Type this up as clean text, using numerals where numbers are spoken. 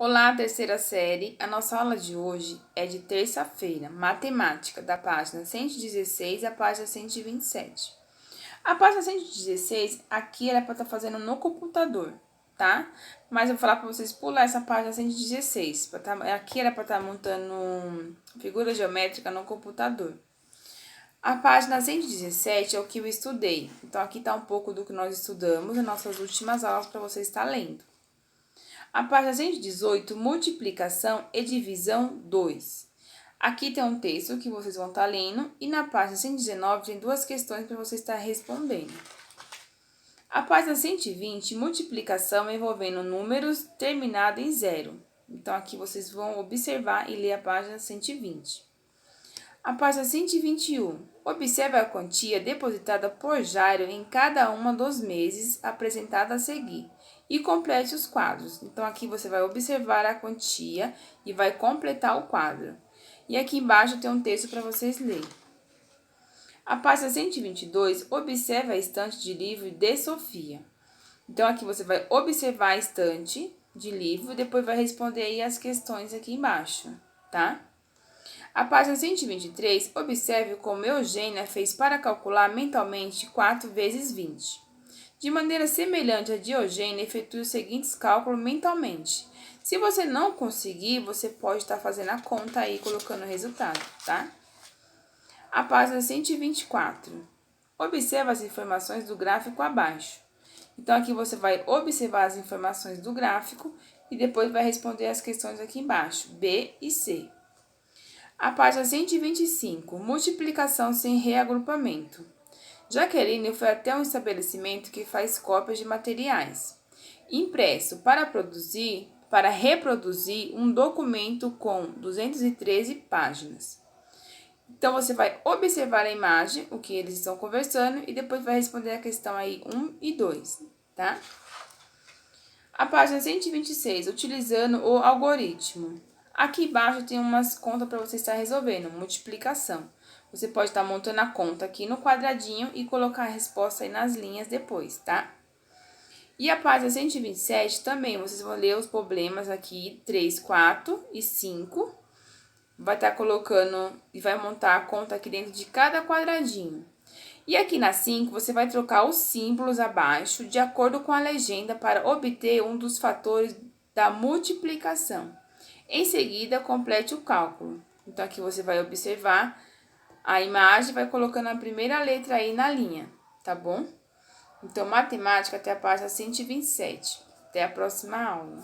Olá, terceira série. A nossa aula de hoje é de terça-feira, matemática, da página 116 à página 127. A página 116, aqui era para estar fazendo no computador, tá? Mas eu vou falar para vocês pular essa página 116. Aqui era para estar montando figura geométrica no computador. A página 117 é o que eu estudei. Então, aqui está um pouco do que nós estudamos nas nossas últimas aulas para você estar lendo. A página 118, multiplicação e divisão 2. Aqui tem um texto que vocês vão estar lendo e na página 119 tem duas questões para você estar respondendo. A página 120, multiplicação envolvendo números terminado em zero. Então, aqui vocês vão observar e ler a página 120. A página 121, observe a quantia depositada por Jairo em cada um dos meses apresentada a seguir e complete os quadros. Então, aqui você vai observar a quantia e vai completar o quadro. E aqui embaixo tem um texto para vocês lerem. A página 122, observe a estante de livro de Sofia. Então, aqui você vai observar a estante de livro e depois vai responder aí as questões aqui embaixo, tá? A página 123, observe como Eugênia fez para calcular mentalmente 4 vezes 20. De maneira semelhante a de Eugênia, efetue os seguintes cálculos mentalmente. Se você não conseguir, você pode estar fazendo a conta aí, colocando o resultado, tá? A página 124. Observe as informações do gráfico abaixo. Então, aqui você vai observar as informações do gráfico e depois vai responder as questões aqui embaixo, B e C. A página 125, multiplicação sem reagrupamento. Jaqueline foi até um estabelecimento que faz cópias de materiais impresso para reproduzir um documento com 213 páginas. Então, você vai observar a imagem, o que eles estão conversando, e depois vai responder a questão aí 1 e 2, tá? A página 126, utilizando o algoritmo. Aqui embaixo tem umas contas para você estar resolvendo, multiplicação. Você pode estar montando a conta aqui no quadradinho e colocar a resposta aí nas linhas depois, tá? E a página 127 também, vocês vão ler os problemas aqui, 3, 4 e 5. Vai estar colocando e vai montar a conta aqui dentro de cada quadradinho. E aqui na 5, você vai trocar os símbolos abaixo de acordo com a legenda para obter um dos fatores da multiplicação. Em seguida, complete o cálculo. Então, aqui você vai observar a imagem e vai colocando a primeira letra aí na linha, tá bom? Então, matemática até a página 127. Até a próxima aula.